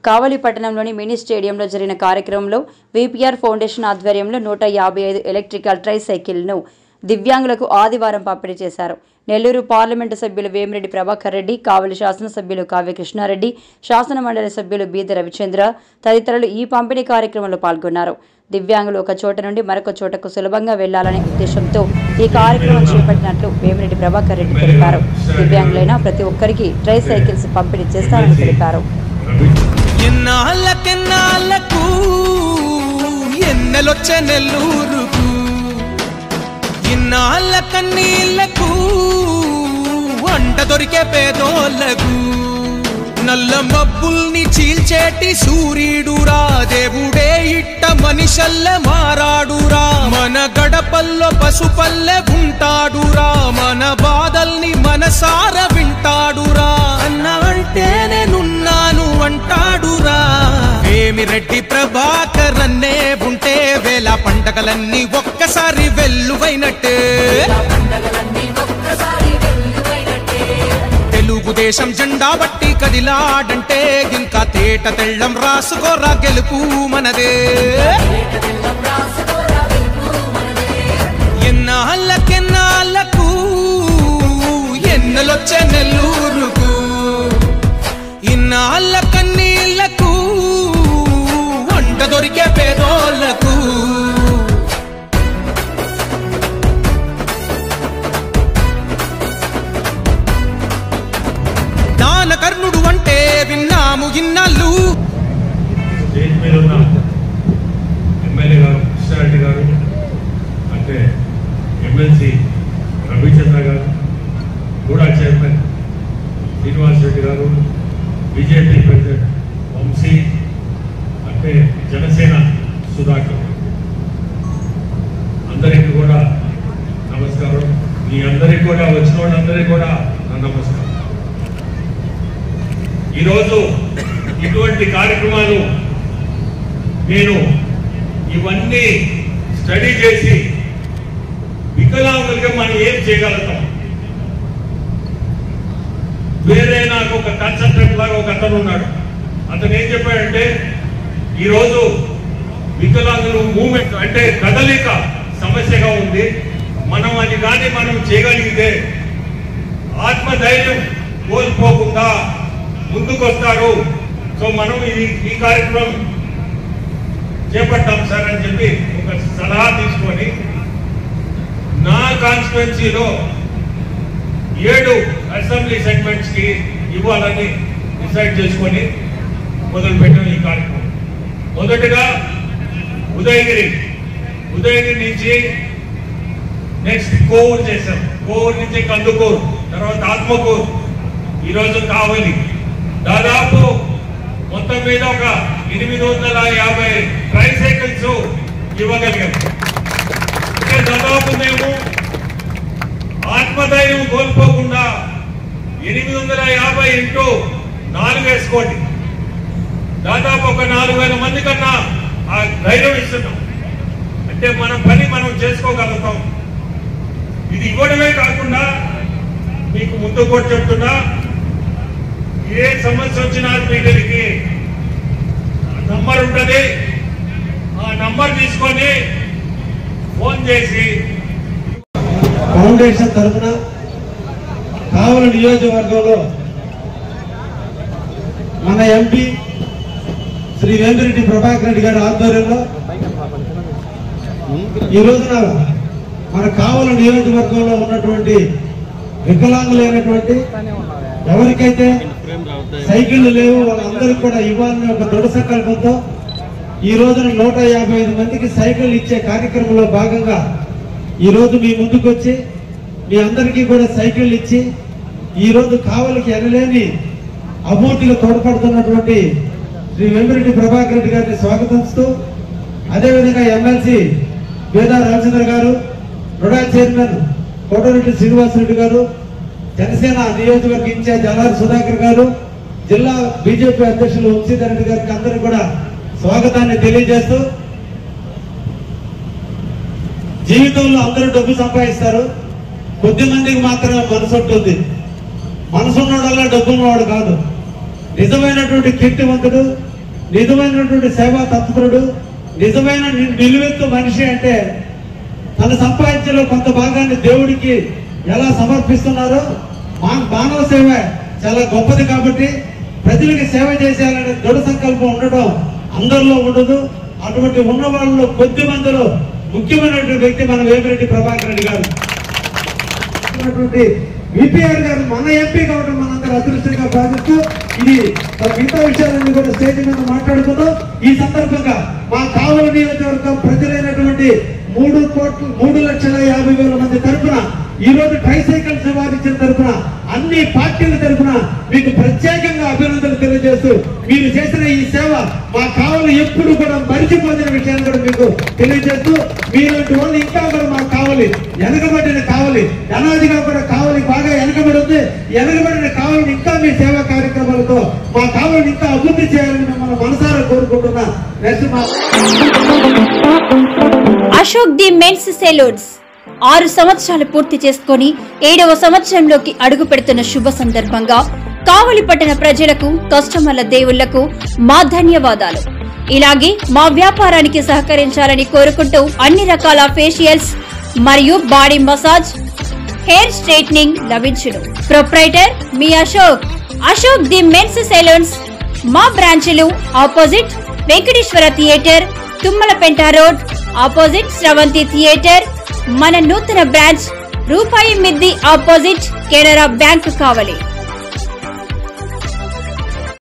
కావలి పట్టణంలోని మినీ స్టేడియంలో జరిగిన కార్యక్రమంలో విపిఆర్ ఫౌండేషన్ ఆధ్వర్యంలో 155 ఎలక్ట్రికల్ ట్రై సైకిల్ను దివ్యాంగులకు ఆదివారం పంపిణీ చేశారు. నెల్లూరు పార్లమెంటు సభ్యులు వేమిరెడ్డి ప్రభాకర్ రెడ్డి, కావలి శాసనసభ్యులు కావ్య కృష్ణారెడ్డి, శాసన మండలి సభ్యులు బీద రవిచంద్ర తదితరులు ఈ పంపిణీ కార్యక్రమంలో పాల్గొన్నారు. దివ్యాంగులు ఒక చోట నుండి మరొక చోటకు సులభంగా వెళ్లాలనే ఉద్దేశంతో ఈ కార్యక్రమం చేపట్టినట్లు వేమిరెడ్డి ప్రభాకర్ రెడ్డి తెలిపారు. దివ్యాంగులైన ప్రతి ఒక్కరికి ట్రై సైకిల్స్ పంపిణీ చేస్తారని తెలిపారు. ఇన్నాళ్ళ కన్నీళ్లకు వంట దొరికే పేదోళ్ళకు నల్ల మబ్బుల్ని చీల్చేటి సూర్యుడురా దేవుడే ఇట్ట మనిషల్లె మారాడురా మన గడపల్లో పసుపల్లె ఉంటాడురా మన బాధల్ని మనసార వింటాడురా అన్న అంటే నేనున్నాను అంటాడురా వేమిరెడ్డి ప్రభాకర్ అన్నే ఉంటే వేళ పండగలన్నీ ఒక్కసారి వెల్లువైనట్టే తెలుగుదేశం జెండా బట్టి కదిలాడంటే ఇంకా తేట తెళ్ళం రాసుకోరా గెలుపు మనదే ఎన్నాళ్ళకెన్నాళ్ళకు ఎన్నెలొచ్చే నెల్లూరుకు ఇన్నాళ్ళ కన్నీళ్లకు వంట దొరికే పేదోళ్లకు కర్ణుడు అంటే విన్నాము ఇన్నాళ్ళు. స్టేజ్ మీద ఉన్న ఎమ్మెల్యే గారు కృష్ణారెడ్డి గారు, అంటే ఎమ్మెల్సీ రవిచంద్ర గారు, కూడా చైర్మన్ శ్రీనివాస్ రెడ్డి గారు, బీజేపీ ప్రెసిడెంట్ వంశీ, అంటే జనసేన సుధాకర్, అందరికీ కూడా నమస్కారం. మీ అందరికీ కూడా వచ్చిన వాళ్ళందరికీ కూడా నా నమస్కారం. ఈరోజు ఇటువంటి కార్యక్రమాలు నేను ఇవన్నీ స్టడీ చేసి వికలాంగులుగా మనం ఏం చేయగలుగుతాం. వేరే నాకు ఒక కన్సల్టెంట్ లాగా ఒక అతను ఉన్నాడు. అతను ఏం చెప్పాడంటే ఈరోజు వికలాంగులు మూమెంట్ అంటే కదలిక సమస్యగా ఉంది. మనం అది కానీ మనం చేయగలిగితే ఆత్మధైర్యం కోల్పోకుండా ముందుకొస్తారు. సో మనం ఈ కార్యక్రమం చేపట్టాం సార్ అని చెప్పి ఒక సలహా తీసుకొని నా కాన్స్టిట్యున్సీలో 7 అసెంబ్లీ సెగ్మెంట్స్ కి ఇవ్వాలని డిసైడ్ చేసుకొని మొదలుపెట్టాం ఈ కార్యక్రమం. మొదటగా ఉదయగిరి నుంచి నెక్స్ట్ కోవూరు చేశాం. కోవూరు నుంచి కందుకూరు, తర్వాత ఆత్మకూరు, ఈరోజు కావలి. దాదాపు మొత్తం మీద ఒక 850 ట్రై సైకిల్స్ ఇవ్వగలిగాం. అంటే దాదాపు మేము ఆత్మధైర్యం కోల్పోకుండా 850 ఇంటూ 4 వేసుకోండి, దాదాపు ఒక 4000 మంది కన్నా ఆ ధైర్యం ఇస్తున్నాం. అంటే మన పని మనం చేసుకోగలుగుతాం. ఇది ఇవ్వడమే కాకుండా మీకు ముందు కూడా చెప్తున్నా, ఏ సమస్య వచ్చినా మీ దగ్గరికి నంబర్ ఉంటుంది. ఆ నంబర్ తీసుకొని ఫోన్ చేసి ఫౌండేషన్ తరఫున కావలి నియోజకవర్గంలో మన ఎంపీ శ్రీ వేమిరెడ్డి ప్రభాకర్ రెడ్డి గారి ఆధ్వర్యంలో ఈ రోజున మన కావలి నియోజకవర్గంలో ఉన్నటువంటి వికలాంగులైనటువంటి ఎవరికైతే సైకిళ్లు లేవు వాళ్ళందరికీ కూడా ఇవ్వాలని ఒక దృఢ సంకల్పంతో ఈ రోజున 155 మందికి సైకిల్ ఇచ్చే కార్యక్రమంలో భాగంగా ఈ రోజు మీ ముందుకు వచ్చి మీ అందరికీ కూడా సైకిల్ ఇచ్చి ఈ రోజు కావలికి ఎనలేని అభివృద్ధిలో తోడ్పడుతున్నటువంటి శ్రీ వేమిరెడ్డి ప్రభాకర్ రెడ్డి గారిని స్వాగతిస్తూ, అదేవిధంగా ఎమ్మెల్సీ బీదా రవిచంద్ర గారు, రుడా చైర్మన్ కోటరెడ్డి శ్రీనివాసరెడ్డి గారు, జనసేన నియోజకవర్గ ఇన్ఛార్జ్ అల్లారి సుధాకర్ గారు, జిల్లా బీజేపీ అధ్యక్షులు వంశీధర్ రెడ్డి గారికి అందరికీ కూడా స్వాగతాన్ని తెలియజేస్తూ, జీవితంలో అందరూ డబ్బు సంపాదిస్తారు, కొద్ది మందికి మాత్రమే మనసు ఉంటుంది. మనసున్నోడల్లా డబ్బున్నవాడు కాదు. నిజమైనటువంటి కీర్తివంతుడు నిజమైనటువంటి సేవా తత్పరుడు, నిజమైన నిలువెత్తు మనిషి. అంటే తన సంపాదించిన కొంత భాగాన్ని దేవుడికి ఎలా సమర్పిస్తున్నారో మానవ సేవ చాలా గొప్పది. కాబట్టి ప్రజలకు సేవ చేసేయాలనే దృఢ సంకల్పం ఉండడం అందరిలో ఉండదు. అటువంటి ఉన్న వాళ్ళలో కొద్ది మందిలో ముఖ్యమైనటువంటి వ్యక్తి మన వేమిరెడ్డి ప్రభాకర్ రెడ్డి గారు. విపిఆర్ గారు మన ఎంపీ కావడం మనందరూ అదృష్టంగా భావిస్తూ ఇది మిగతా విషయాలన్నీ కూడా స్టేజ్ మీద మాట్లాడుకుందాం. ఈ సందర్భంగా మా కావలి నియోజకవర్గం ప్రజలైనటువంటి 3,50,000 మంది తరఫున ఈ రోజు ట్రైసైకిల్ సవారించిన తరఫున అన్ని పార్టీల తరఫున మీకు ప్రత్యేకంగా అభినందనలు తెలియజేస్తూ మీరు చేసిన ఈ సేవ మా కావలి ఎప్పుడు కూడా మరిచిపోతున్న విషయాన్ని కూడా మీకు తెలియజేస్తూ మీలాంటి వాళ్ళు ఇంకా కూడా మా కావలి వెనకబడిన కావలి అనాదిగా కూడా కావలి బాగా వెనకబడి ఉంది. వెనకబడిన కావలిని ఇంకా మీ సేవా కార్యక్రమాలతో మా కావలిని ఇంకా అభివృద్ధి చేయాలని మిమ్మల్ని మనసారా కోరుకుంటున్నా. అశోక్ ది మెన్స్ సెలూన్స్ 6 సంవత్సరాలు పూర్తి చేసుకుని 7వ సంవత్సరంలోకి అడుగు పెడుతున్న శుభ సందర్భంగా కావలి పట్టణ ప్రజలకు, కస్టమర్ల దేవుళ్లకు మా ధన్యవాదాలు. ఇలాగే మా వ్యాపారానికి సహకరించాలని కోరుకుంటూ అన్ని రకాల ఫేషియల్స్ మరియు బాడీ మసాజ్, హెయిర్ స్ట్రైట్నింగ్ లభించును. ప్రొప్రైటర్ మీ అశోక్ ది మెన్స్ సెలూన్స్. మా బ్రాంచ్లు opposite Venkateswara theatre, Tummalapenta road opposite Sravanthi theatre. మన నూతన బ్రాంచ్ రూపాయి మిద్ది ఆపోజిట్ కెనరా బ్యాంక్ కావలి.